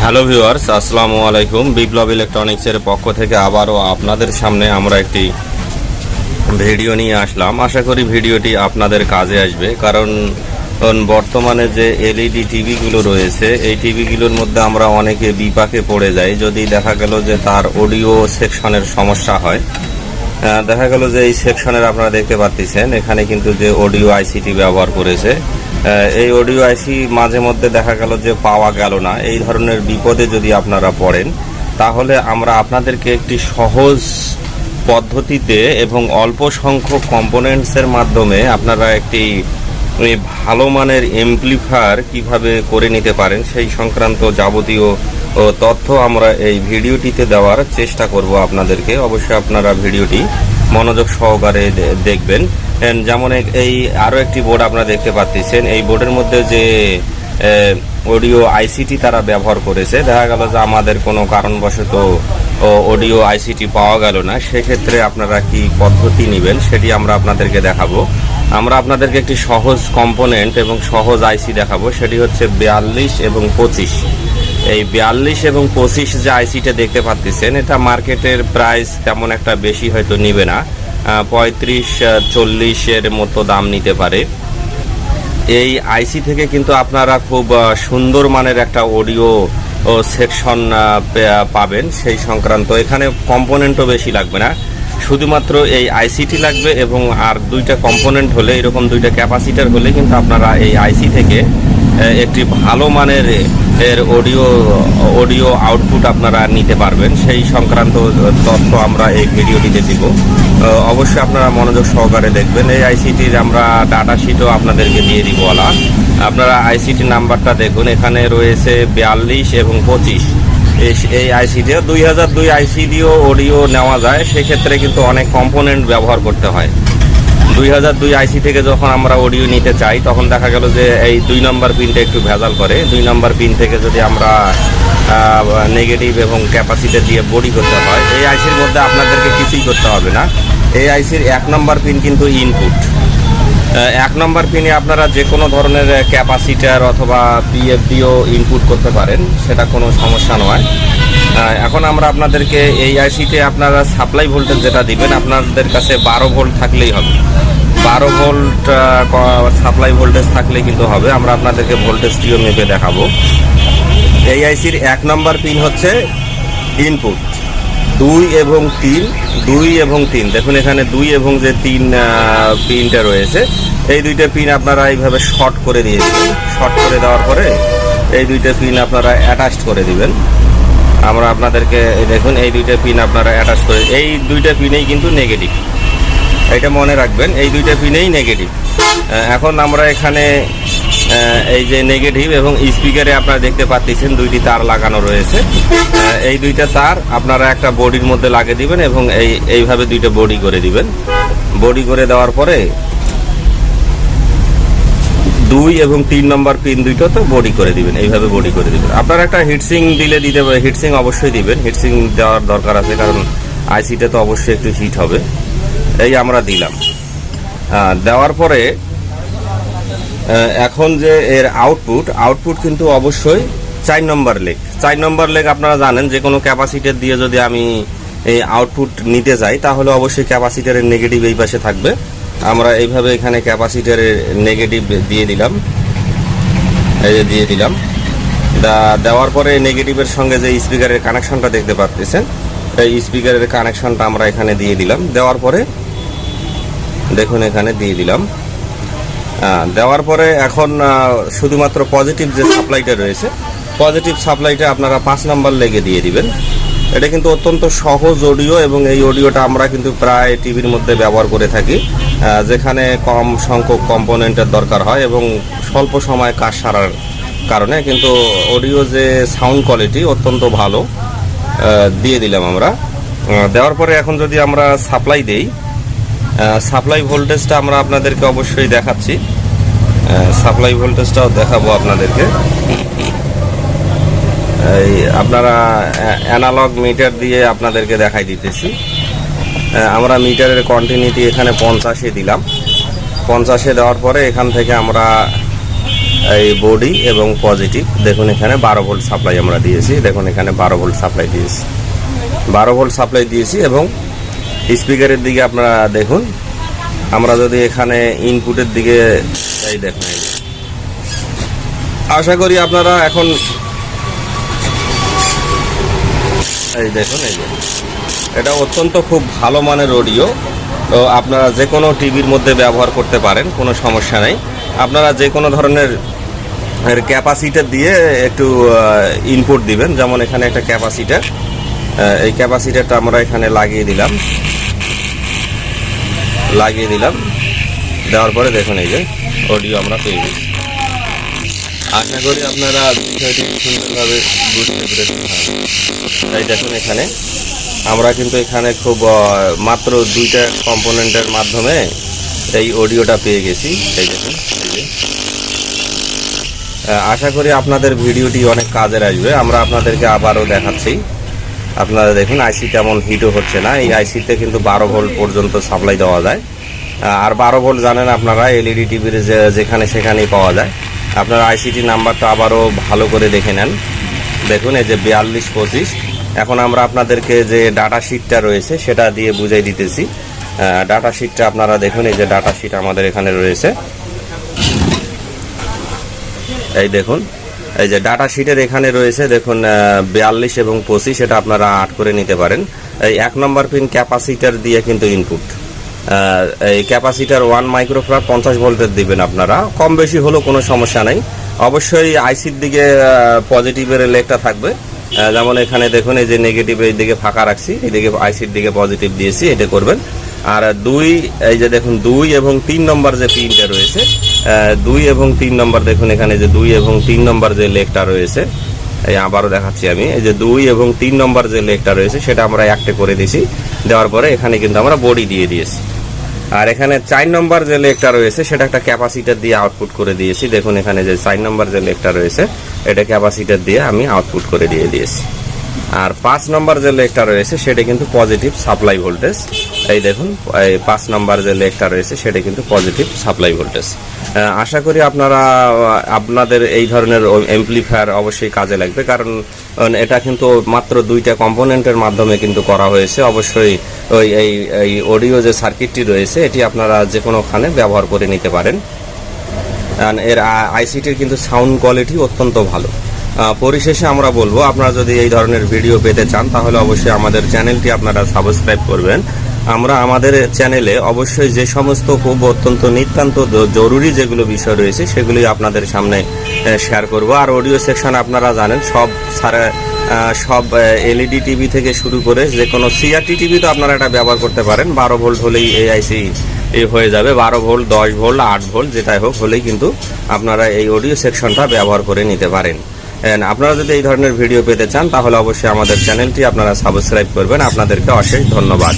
Hello viewers, আসসালামু আলাইকুম। বিপ্লব ইলেকট্রনিক্সের পক্ষ থেকে আবারও আপনাদের সামনে আমরা একটি ভিডিও নিয়ে আসলাম। আশা করি ভিডিওটি আপনাদের কাজে আসবে, কারণ বর্তমানে যে এলইডি টিভিগুলো রয়েছে এই টিভিগুলোর মধ্যে আমরা অনেকে বিপাকে পড়ে যাই। যদি দেখা গেল যে তার অডিও সেকশনের সমস্যা হয়, দেখা গেল যে এই সেকশনের আপনারা দেখতে পাচ্ছেন এখানে কিন্তু যে অডিও আইসিটি ব্যবহার করেছে, এই অডিও আইসি মাঝে মধ্যে দেখা গেল যে পাওয়া গেল না। এই ধরনের বিপদে যদি আপনারা পড়েন, তাহলে আমরা আপনাদেরকে একটি সহজ পদ্ধতিতে এবং অল্প সংখ্যক কম্পোনেন্টসের মাধ্যমে আপনারা একটি ভালো মানের অ্যাম্প্লিফায়ার কিভাবে করে নিতে পারেন সেই সংক্রান্ত যাবতীয় তথ্য আমরা এই ভিডিওটিতে দেওয়ার চেষ্টা করব আপনাদেরকে। অবশ্যই আপনারা ভিডিওটি মনোযোগ সহকারে দেখবেন। যেমন এই আরও একটি বোর্ড আপনারা দেখতে পাচ্ছেন, এই বোর্ডের মধ্যে যে অডিও আইসিটি তারা ব্যবহার করেছে, দেখা গেল যে আমাদের কোনো কারণবশত অডিও আইসিটি পাওয়া গেল না, সেক্ষেত্রে আপনারা কি পদ্ধতি নেবেন সেটি আমরা আপনাদেরকে দেখাবো। আমরা আপনাদেরকে একটি সহজ কম্পোনেন্ট এবং সহজ আইসি দেখাবো, সেটি হচ্ছে 42 এবং 25। এই 42 এবং 25 যে আইসিটা দেখতে পাচ্ছেন, এটা মার্কেটের প্রাইস তেমন একটা বেশি হয়তো নিবে না, 35-40 মতো দাম নিতে পারে। এই আইসি থেকে কিন্তু আপনারা খুব সুন্দর মানের একটা অডিও সেকশন পাবেন সেই সংক্রান্ত। এখানে কম্পোনেন্টও বেশি লাগবে না, শুধুমাত্র এই আইসিটি লাগবে এবং আর দুইটা কম্পোনেন্ট হলে, এরকম দুইটা ক্যাপাসিটার হলে কিন্তু আপনারা এই আইসি থেকে একটি ভালো মানের অডিও আউটপুট আপনারা নিতে পারবেন। সেই সংক্রান্ত তথ্য আমরা এই ভিডিওটিতে দিব, অবশ্যই আপনারা মনোযোগ সহকারে দেখবেন। এই আইসিটির আমরা ডাটা শিটও আপনাদেরকে দিয়ে দিব। আপনারা আইসিটি নাম্বারটা দেখুন, এখানে রয়েছে 42 এবং 25। এই আইসিটিও 2002 আইসি দিয়েও অডিও নেওয়া যায়, সেক্ষেত্রে কিন্তু অনেক কম্পোনেন্ট ব্যবহার করতে হয়। 2002 আইসি থেকে যখন আমরা অডিও নিতে চাই, তখন দেখা গেল যে এই 2 নম্বর পিনটা একটু ভেজাল করে। 2 নম্বর পিন থেকে যদি আমরা নেগেটিভ এবং ক্যাপাসিটার দিয়ে বডি করতে হয়, এই আইসির মধ্যে আপনাদেরকে কিছুই করতে হবে না। এই আইসির 1 নম্বর পিন কিন্তু ইনপুট। 1 নম্বর পিনে আপনারা যে কোনো ধরনের ক্যাপাসিটার অথবা পিএফডিও ইনপুট করতে পারেন, সেটা কোনো সমস্যা নয়। এখন আমরা আপনাদেরকে এই আইসিতে আপনারা সাপ্লাই ভোল্টেজ যেটা দিবেন, আপনাদের কাছে 12 ভোল্ট থাকলেই হবে। 12 ভোল্ট সাপ্লাই ভোল্টেজ থাকলে কিন্তু হবে। আমরা আপনাদেরকে ভোল্টেজটিও মেপে দেখাবো। এই আইসির 1 নম্বর পিন হচ্ছে ইনপুট, 2 এবং 3 দেখুন এখানে 2 এবং যে 3 পিনটা রয়েছে, এই দুইটা পিন আপনারা এইভাবে শর্ট করে দিয়েছেন। শর্ট করে দেওয়ার পরে এই দুইটা পিন আপনারা অ্যাটাচ করে দিবেন। আমরা আপনাদেরকে দেখুন এই দুইটা পিন আপনারা অ্যাটাচ করে, এই দুইটা পিনেই কিন্তু নেগেটিভ, এটা মনে রাখবেন, এই দুইটা পিনেই নেগেটিভ। এখন আমরা এখানে এই যে নেগেটিভ এবং স্পিকারে আপনারা দেখতে পাচ্ছেন দুইটি তার লাগানো রয়েছে। এই দুইটা তার আপনারা একটা বডির মধ্যে লাগিয়ে দিবেন এবং এইভাবে দুইটা বডি করে দিবেন। বডি করে দেওয়ার পরে 2 এবং 3 নম্বর পিন দুইটা তো বডি করে দিবেন, এইভাবে বডি করে দিবেন। আপনারা একটা হিটসিং দিলে দিতে পারে, হিটসিং অবশ্যই দিবেন, হিটসিং দেওয়ার দরকার আছে, কারণ আইসিটা তো অবশ্যই একটু হিট হবে। এই আমরা দিলাম। দেওয়ার পরে এখন যে এর আউটপুট কিন্তু অবশ্যই 4 নম্বর লেগ। 4 নম্বর লেগ আপনারা জানেন, যে কোনো ক্যাপাসিটার দিয়ে যদি আমি এই আউটপুট নিতে যাই, তাহলে অবশ্যই ক্যাপাসিটারের নেগেটিভ এই পাশে থাকবে। আমরা এইভাবে এখানে ক্যাপাসিটারের নেগেটিভ দিয়ে দিলাম, এই যে দিয়ে দিলাম। দেওয়ার পরে নেগেটিভের সঙ্গে যে স্পিকারের কানেকশনটা দেখতে পাচ্ছেন, এই স্পিকারের কানেকশনটা আমরা এখানে দিয়ে দিলাম। দেওয়ার পরে দেখুন এখানে দিয়ে দিলাম। দেওয়ার পরে এখন শুধুমাত্র পজিটিভ যে সাপ্লাইটা রয়েছে, পজিটিভ সাপ্লাইটা আপনারা 5 নম্বর লেগে দিয়ে দিবেন। এটা কিন্তু অত্যন্ত সহজ অডিও এবং এই অডিওটা আমরা কিন্তু প্রায় টিভির মধ্যে ব্যবহার করে থাকি, যেখানে কম সংখ্যক কম্পোনেন্টের দরকার হয় এবং স্বল্প সময় কাজ সারার কারণে কিন্তু অডিও যে সাউন্ড কোয়ালিটি অত্যন্ত ভালো। দিয়ে দিলাম আমরা। দেওয়ার পরে এখন যদি আমরা সাপ্লাই দেই, সাপ্লাই ভোল্টেজটা আমরা আপনাদেরকে অবশ্যই দেখাচ্ছি, সাপ্লাই ভোল্টেজটাও দেখাবো আপনাদেরকে। এই আপনারা অ্যানালগ মিটার দিয়ে আপনাদেরকে দেখাই দিতেছি। আমরা মিটারের কন্টিনিউটি এখানে 50-এ দিলাম। 50-এ দেওয়ার পরে এখান থেকে আমরা এই বডি এবং পজিটিভ। দেখুন এখানে 12 ভোল্ট সাপ্লাই আমরা দিয়েছি, দেখুন এখানে 12 ভোল্ট সাপ্লাই দিয়েছি, 12 ভোল্ট সাপ্লাই দিয়েছি। এবং স্পিকারের দিকে আপনারা দেখুন, আমরা যদি এখানে ইনপুটের দিকে এই দেখুন, আশা করি আপনারা এখন এই দেখুন, এই যে এটা অত্যন্ত খুব ভালো মানের অডিও। তো আপনারা যে কোনো টিভির মধ্যে ব্যবহার করতে পারেন, কোনো সমস্যা নেই। আপনারা যে কোনো ধরনের ক্যাপাসিটার দিয়ে একটু ইনপুট দিবেন, যেমন এখানে একটা ক্যাপাসিটার, এই ক্যাপাসিটারটা আমরা এখানে লাগিয়ে দিলাম, দেওয়ার পরে দেখুন এই যে অডিও আমরা পেয়ে গেছি। আশা করি আপনারা বিষয়টি সুন্দরভাবে বুঝতে পেরেছেন। তাই দেখুন এখানে আমরা কিন্তু এখানে খুব মাত্র 2টা কম্পোনেন্টের মাধ্যমে এই অডিওটা পেয়ে গেছি। এই দেখুন, আশা করি আপনাদের ভিডিওটি অনেক কাজের আসবে। আমরা আপনাদেরকে আবারও দেখাচ্ছি। আপনারা দেখুন আইসি তেমন হিটও হচ্ছে না। এই আইসিতে কিন্তু 12 ভোল্ট পর্যন্ত সাপ্লাই দেওয়া যায়। আর 12 ভোল্ট জানেন আপনারা এলইডি টিভির যেখানে সেখানেই পাওয়া যায়। আপনারা আইসিটি নাম্বারটা আবারও ভালো করে দেখে নেন। দেখুন এই যে 4225। এখন আমরা আপনাদেরকে যে ডাটা শিটটা রয়েছে সেটা দিয়ে বুঝাই দিতেছি। ডাটা শিটটা আপনারা দেখুন, এই যে ডাটা শিট আমাদের এখানে রয়েছে। এই দেখুন, এই যে ডাটা শিটের এখানে রয়েছে দেখুন 42 এবং 25, এটা আপনারা 8 করে নিতে পারেন। এই 1 নম্বর পিন ক্যাপাসিটার দিয়ে কিন্তু ইনপুট, এই ক্যাপাসিটার 1 মাইক্রোফ্যারাড 50 ভোল্টের দিবেন আপনারা। কম বেশি হলেও কোনো সমস্যা নেই। অবশ্যই আইসির দিকে পজিটিভের লেগটা থাকবে। যেমন এখানে দেখুন এই যে নেগেটিভ এই দিকে ফাঁকা রাখছি, এইদিকে আইসির দিকে পজিটিভ দিয়েছি, এটা করবেন। আর 2, এই যে দেখুন 2 এবং 3 নম্বর যে পিনটা রয়েছে, 2 এবং 3 নম্বর দেখুন এখানে যে 2 এবং 3 নম্বর যে লেগটা রয়েছে, এই আবারও দেখাচ্ছি আমি, এই যে 2 এবং 3 নম্বর যে লেগটা রয়েছে সেটা আমরা একটা করে দিয়েছি। দেওয়ার পরে এখানে কিন্তু আমরা বডি দিয়ে দিয়েছি। আর এখানে 4 নম্বর যে লেগটা রয়েছে সেটা একটা ক্যাপাসিটার দিয়ে আউটপুট করে দিয়েছি। দেখুন এখানে যে 4 নম্বর যে লেগটা রয়েছে এটা ক্যাপাসিটার দিয়ে আমি আউটপুট করে দিয়ে দিয়েছি। আর 5 নম্বর যে লেগটা রয়েছে সেটা কিন্তু পজিটিভ সাপ্লাই ভোল্টেজ। এই দেখুন এই 5 নম্বর যে লেগটা রয়েছে সেটা কিন্তু পজিটিভ সাপ্লাই ভোল্টেজ। আশা করি আপনাদের এই ধরনের অ্যাম্পলিফায়ার অবশ্যই কাজে লাগবে, কারণ এটা কিন্তু মাত্র 2টা কম্পোনেন্টের মাধ্যমে কিন্তু করা হয়েছে। অবশ্যই এই অডিও যে সার্কিটটি রয়েছে এটি আপনারা যে কোনোখানে ব্যবহার করে নিতে পারেন। এর আইসিটির কিন্তু সাউন্ড কোয়ালিটি অত্যন্ত ভালো। পরিশেষে আমরা বলবো, আপনারা যদি এই ধরনের ভিডিও পেতে চান তাহলে অবশ্যই আমাদের চ্যানেলটি আপনারা সাবস্ক্রাইব করবেন। আমরা আমাদের চ্যানেলে অবশ্যই যে সমস্ত খুব অত্যন্ত নিতান্ত জরুরি যেগুলো বিষয় রয়েছে সেগুলি আপনাদের সামনে শেয়ার করব। আর অডিও সেকশন আপনারা জানেন সব এলইডি টিভি থেকে শুরু করে যে কোনো সিআরটি টিভি তো আপনারা এটা ব্যবহার করতে পারেন। 12 ভোল্ট হলেই এই আইসি হয়ে যাবে। 12 ভোল্ট, 10 ভোল্ট, 8 ভোল্ট যেটাই হোক হলেই কিন্তু আপনারা এই অডিও সেকশনটা ব্যবহার করে নিতে পারেন। আপনারা যদি এই ধরনের ভিডিও পেতে চান তাহলে অবশ্যই আমাদের চ্যানেলটি আপনারা সাবস্ক্রাইব করবেন। আপনাদেরকে অশেষ ধন্যবাদ।